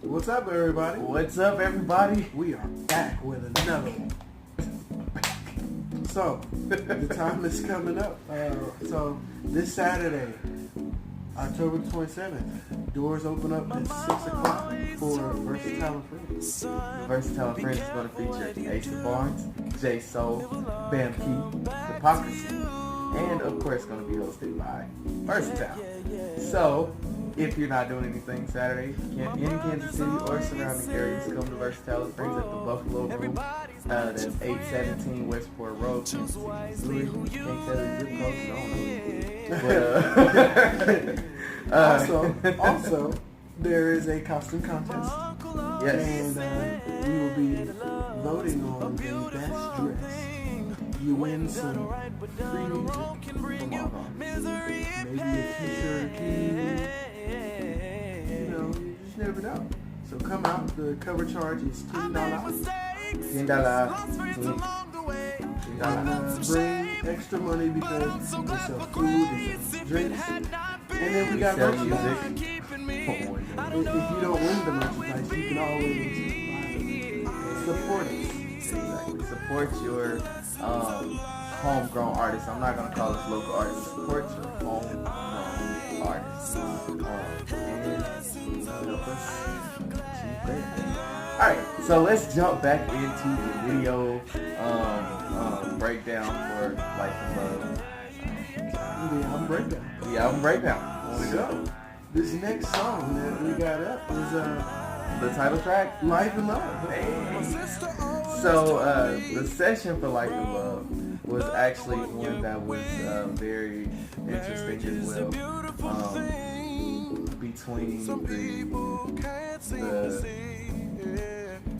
What's up, everybody? What's up, everybody? We are back with another one. So, the time is coming up. So, this Saturday, October 27th, doors open up at 6 o'clock for Versetile Friends. The Versetile Friends is going to feature Ace Barnes, J Soul, Bam Key, Hypocrisy, and of course, going to be hosted by Versetile. So, if you're not doing anything Saturday in Kansas City or surrounding areas, come to Versetile Friends at the Buffalo Room. That's 817 Westport Road, Kansas City, Missouri. Can't tell you zip code, 'cause I don't know. Also, there is a costume contest. Yes. And we will be voting on the best dress. You win some free music from our artists. Maybe a t-shirt, you just never know. So come out. The cover charge is $10. $10. Bring extra money because we sell food and drinks. And then we got sell merchandise. music. If you don't win the merchandise, you can always support us. Exactly. Support your homegrown artists. I'm not gonna call us local artists. Support your homegrown artists. And help us achieve great. Alright, so let's jump back into the video breakdown for Life and Love. The album breakdown. The album breakdown. So, this next song that we got up is The title track, Life and Love. So the session for Life and Love was actually one that was very interesting as well. Between the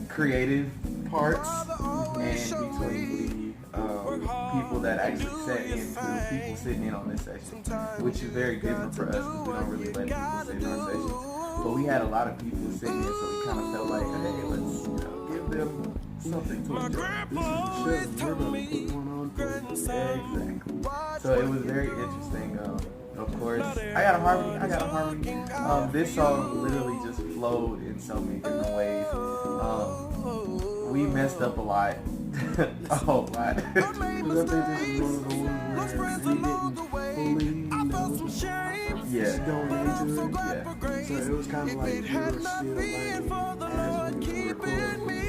creative parts and between the people that actually sat in, the people sitting in on this session, which is very different for us because we don't really let people sit in our sessions. But we had a lot of people sitting in, so we kind of felt like, hey, let's give them something to enjoy. This is a show. We're going to put one on for you. Exactly. So it was very interesting. Of course, I got a harmony. This song literally just flowed in so many different ways. We messed up a lot. A whole lot. I think this is one of the ones where we didn't fully know going into it. Yeah. So it was kind of like we were still learning as we were recording.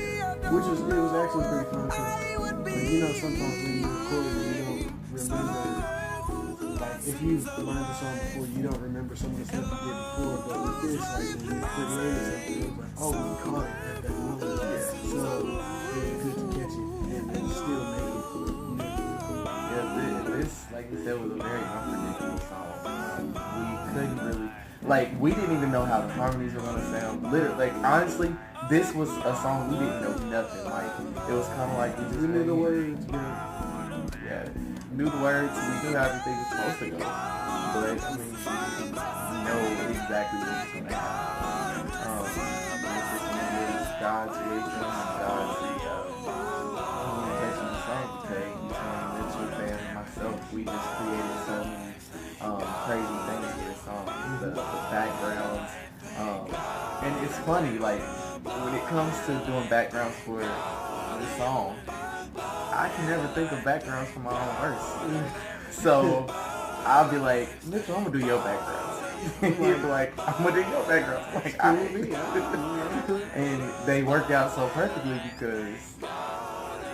It was actually pretty fun because, sometimes when you record you don't remember. Like, if you've learned the song before, you don't remember some of the stuff you did before. But with this, like, when you created something, it was like, oh, we caught it at that moment. Yeah. So it's good to catch it and then still make it. This, like you said, was a very unpredictable song. We couldn't really, we didn't even know how the harmonies were gonna sound. Literally, honestly, this was a song we didn't know nothing. It was kind of like we just knew the words, but knew the words. We knew how everything was supposed to go. But we know exactly what was gonna happen. This is God's wisdom, God's communication of the song today. Mitchell, Bam, and myself, we just created some crazy things for this song. The backgrounds. And it's funny, when it comes to doing backgrounds for this song, I can never think of backgrounds for my own verse. So I'll be like, Mitchell, I'm gonna do your backgrounds. He'd be like, I'm gonna do your backgrounds. And they work out so perfectly because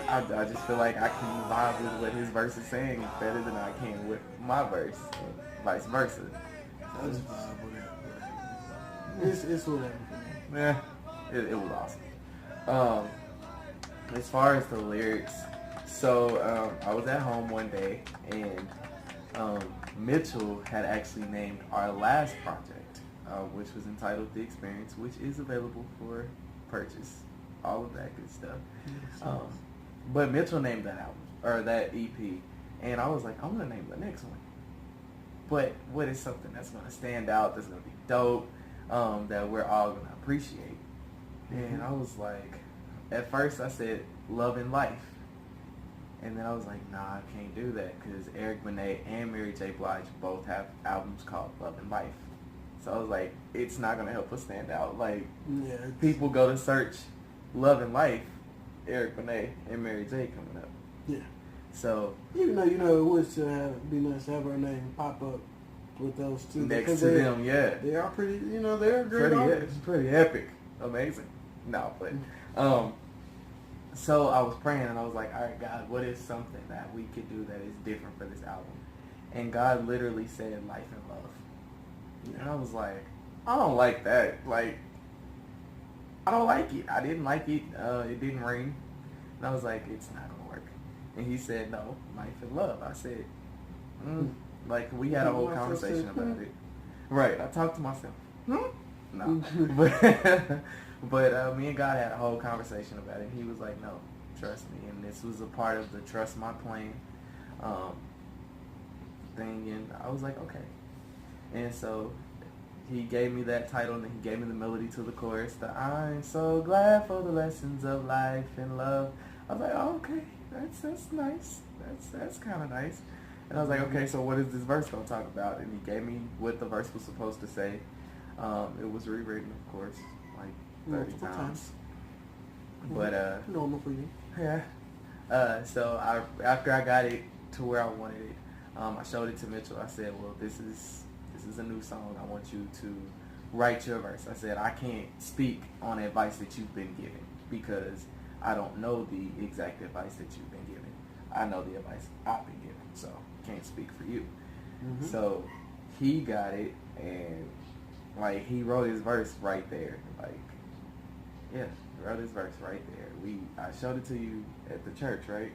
I just feel like I can vibe with what his verse is saying better than I can with my verse, and vice versa. It's whatever. Yeah, it was awesome. As far as the lyrics, so I was at home one day and Mitchell had actually named our last project, which was entitled The Experience, which is available for purchase, all of that good stuff. But Mitchell named that album, or that EP, and I was like, I'm going to name the next one. But what is something that's going to stand out, that's going to be dope, that we're all going to appreciate? And I was like, at first I said, Love and Life. And then I was like, nah, I can't do that because Eric Benet and Mary J. Blige both have albums called Love and Life. So I was like, it's not gonna help us stand out. Like, Yeah. people go to search Love and Life, Eric Benet and Mary J coming up. Yeah. So Even though it would still be nice to have her name pop up with those two next to them, yeah, they are pretty. They're great artists. pretty epic, amazing. No, but so I was praying and I was like, all right, God, what is something that we could do that is different for this album? And God literally said life and love. And I was like, I don't like that. Like, I don't like it. I didn't like it. It didn't ring. And I was like, it's not going to work. And he said, no, life and love. I said, like, we had a whole conversation about it. Right. I talked to myself. No. But me and God had a whole conversation about it. And he was like, no, trust me. And this was a part of the trust my plane thing. And I was like, okay. And so he gave me that title, and then he gave me the melody to the chorus, the I'm so glad for the lessons of life and love. I was like, oh, okay, that's nice. That's kind of nice. And I was like, okay, so what is this verse going to talk about? And he gave me what the verse was supposed to say. It was rewritten, of course, like 30 times. But, normal for you. Yeah. So after I got it to where I wanted it, I showed it to Mitchell. I said, well, this is a new song. I want you to write your verse. I said, I can't speak on advice that you've been given because I don't know the exact advice that you've been given. I know the advice I've been given, so can't speak for you. Mm-hmm. So he got it, and like he wrote his verse right there. Like, yeah, he wrote his verse right there. I showed it to you at the church, right?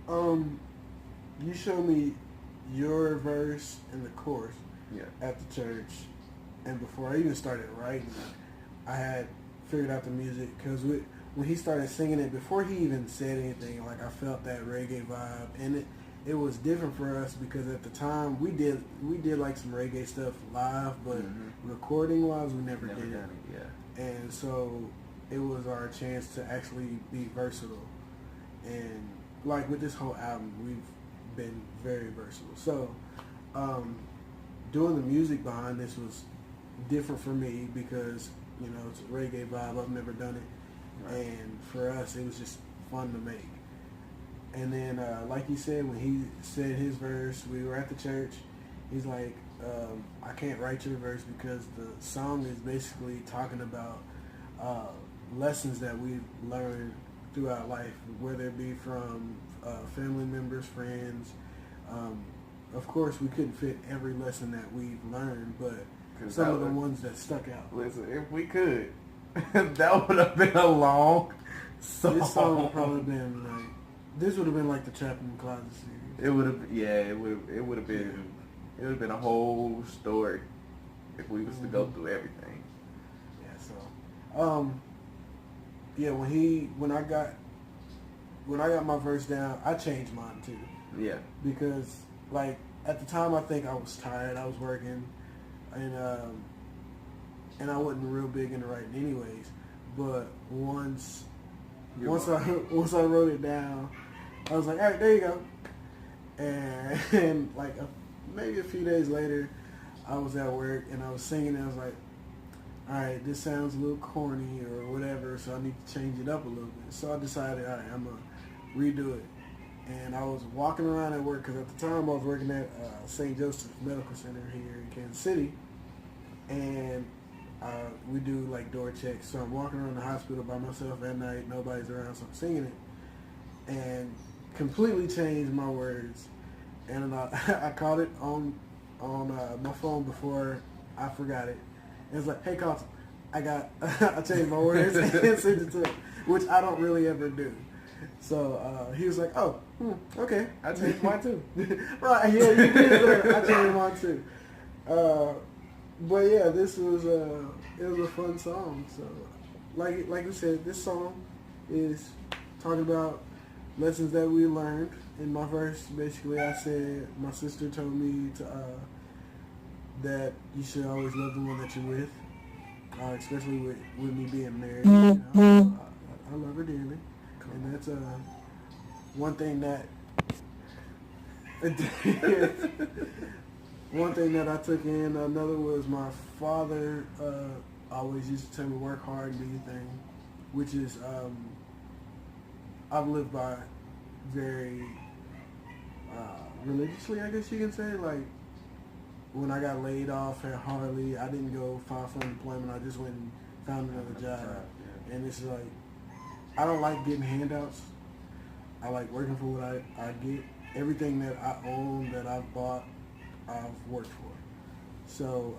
You showed me your verse and the chorus at the church, and before I even started writing, I had figured out the music because when he started singing it, before he even said anything, like I felt that reggae vibe, and it was different for us because at the time we did like some reggae stuff live, but recording wise we never did it. Yeah. And so it was our chance to actually be versatile, and like with this whole album, we've been very versatile. So doing the music behind this was different for me because it's a reggae vibe. I've never done it, right. And for us it was just fun to make. And then like you said, when he said his verse, we were at the church. He's like, I can't write your verse because the song is basically talking about lessons that we've learned throughout life, whether it be from family members, friends. Of course, we couldn't fit every lesson that we've learned, but some of the ones that stuck out. Listen, if we could, that would have been a long song. This song would probably been like, this would have been like the Chapman Closet series. It would have, it would have been a whole story if we was to go through everything. Yeah. So, when I got my verse down, I changed mine too. Yeah. Because like at the time, I think I was tired. I was working, and I wasn't real big into writing anyways. But once I wrote it down, I was like, all right, there you go. And like maybe a few days later, I was at work and I was singing and I was like, all right, this sounds a little corny or whatever, so I need to change it up a little bit. So I decided, all right, I'm going to redo it. And I was walking around at work because at the time I was working at St. Joseph's Medical Center here in Kansas City. And we do like door checks. So I'm walking around the hospital by myself at night. Nobody's around, so I'm singing it. And completely changed my words. And I caught it on my phone before I forgot it. And it's like, hey, Carlton, I changed my words and sent it to him, which I don't really ever do. So he was like, oh, okay. I changed mine too. Right, yeah, you did. I changed mine too. But yeah, this was it was a fun song. So like we said, this song is talking about lessons that we learned. In my verse, basically, I said my sister told me that you should always love the one that you're with, especially with me being married. I love her dearly, and that's one thing that One thing that I took in, another was my father always used to tell me work hard and do your thing, which is I've lived by very religiously, I guess you can say. Like when I got laid off at Harley, I didn't go file for unemployment. I just went and found another job, and it's like I don't like getting handouts. I like working for what I get. Everything that I own, that I've bought, I've worked for. So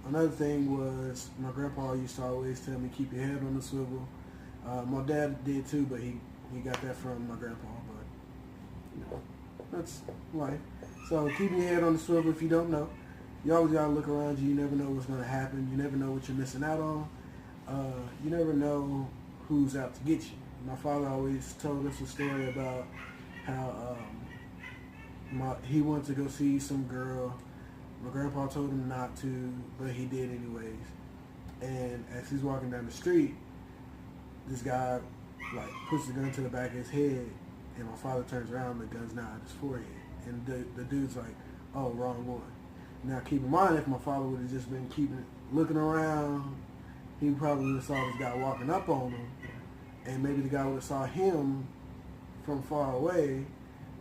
another thing was my grandpa used to always tell me, keep your head on the swivel. My dad did too, but he got that from my grandpa. But you know, that's life. So keep your head on the swivel. If you don't know, you always gotta look around you. You never know what's gonna happen. You never know what you're missing out on. You never know who's out to get you. My father always told us a story about how he wanted to go see some girl. My grandpa told him not to, but he did anyways. And as he's walking down the street, this guy like puts the gun to the back of his head, and my father turns around, the gun's not at his forehead, and the dude's like, "Oh, wrong one." Now keep in mind, if my father would have just been looking around, he probably would have saw this guy walking up on him, and maybe the guy would have saw him from far away,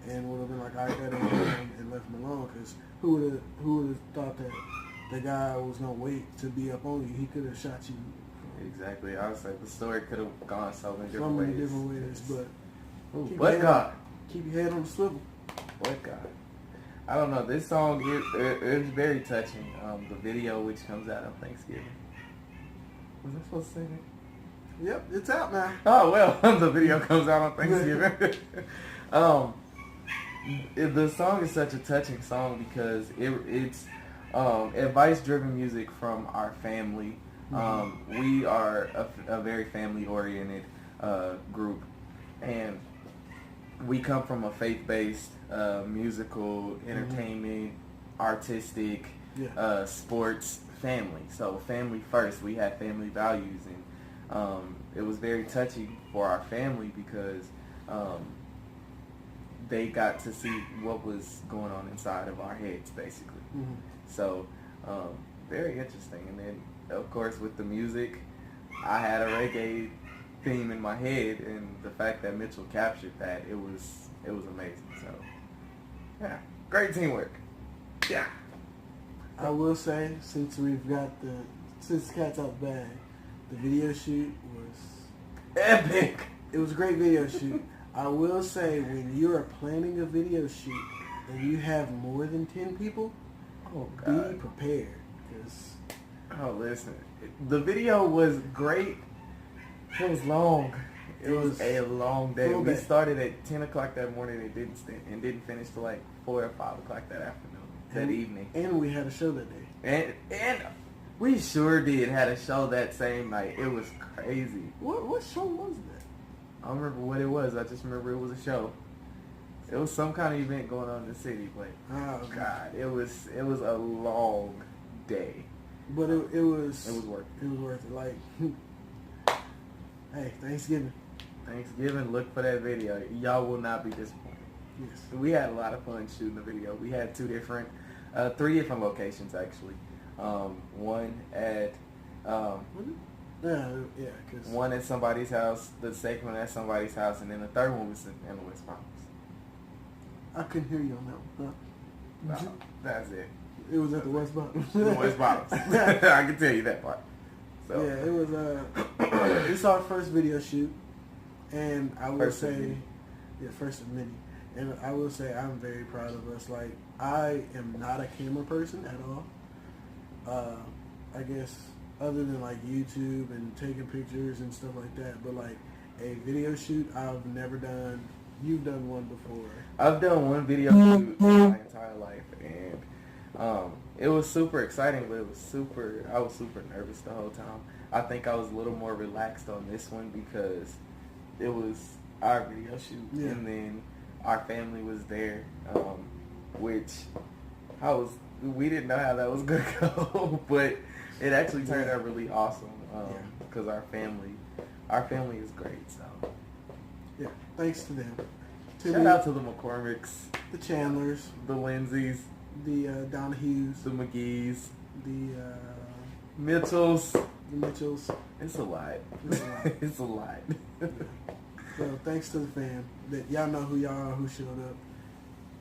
and would have been like, "All right, that ain't him," and left him alone. Because who would have thought that the guy was gonna wait to be up on you? He could have shot you. Exactly. I was like, the story could have gone so many different ways. But what God? Keep your head on the swivel. What God? I don't know. This song is very touching. The video, which comes out on Thanksgiving. Was I supposed to say that? Yep, it's out now. Oh well, the video comes out on Thanksgiving. The song is such a touching song because it's advice-driven music from our family. We are a very family-oriented group, and we come from a faith-based, musical, entertainment, artistic, sports family. So family first. We have family values, and it was very touching for our family because they got to see what was going on inside of our heads, basically. So very interesting. And then of course, with the music, I had a reggae theme in my head, and the fact that Mitchell captured that, it was amazing. So, yeah, great teamwork. Yeah. I will say, since the cat's out the bag, the video shoot was epic. It was a great video shoot. I will say, when you are planning a video shoot and you have more than 10 people, be prepared. Oh, listen. The video was great. It was long. It was a long day. We started at 10 o'clock that morning and didn't finish till like 4 or 5 o'clock that afternoon, that evening. And we had a show that day. And we sure did had a show that same night. It was crazy. What show was that? I don't remember what it was. I just remember it was a show. It was some kind of event going on in the city, but God, it was a long day. But it was worth it. It was worth it. Like, hey, Thanksgiving, look for that video. Y'all will not be disappointed. Yes. We had a lot of fun shooting the video. We had three different locations actually. One at one at somebody's house, the second one at somebody's house, and then the third one was in the West Palms. I couldn't hear you on that one. No, that's it. It was at the West Bottoms. The West Bottoms. I can tell you that part. So. Yeah, it was. It's our first video shoot, and I will say, first of many. And I will say, I'm very proud of us. Like, I am not a camera person at all. I guess other than like YouTube and taking pictures and stuff like that, but like a video shoot, I've never done. You've done one before. I've done one video shoot my entire life, and it was super exciting, but I was super nervous the whole time. I think I was a little more relaxed on this one because it was our video shoot, and then our family was there, which we didn't know how that was going to go, but it actually turned out really awesome because our family is great, so. Yeah, thanks to them. Shout out to the McCormicks, the Chandlers, the Lindsays, the Donahues, the McGee's, the Mitchells. Mitchells. It's a lot. It's a lot. It's a lot. So thanks to the fam. That y'all know who y'all are, who showed up,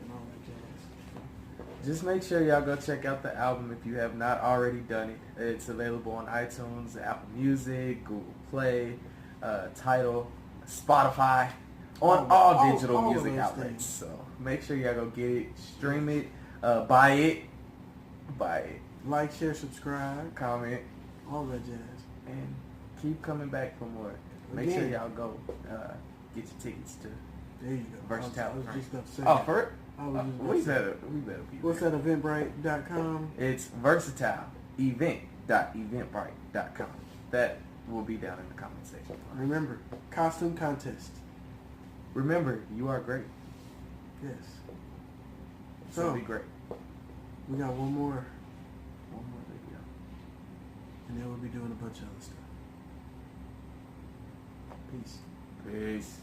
and all that jazz. Just make sure y'all go check out the album if you have not already done it. It's available on iTunes, Apple Music, Google Play, Tidal, Spotify, on all digital all of music those outlets. things. So make sure y'all go get it, stream it, buy it, Like, share, subscribe, comment, all that jazz. and keep coming back for more. Make sure y'all go get your tickets to There you go. Versatile I was Friends. just about to say Oh, that. for it? I was just about We to say better be What's there. that? Eventbrite.com. It's versatileevent.eventbrite.com. That will be down in the comment section. Remember, costume contest. Remember, you are great. Yes. So So be great. we got one more, One more video. and then we'll be doing a bunch of other stuff. Peace. Peace.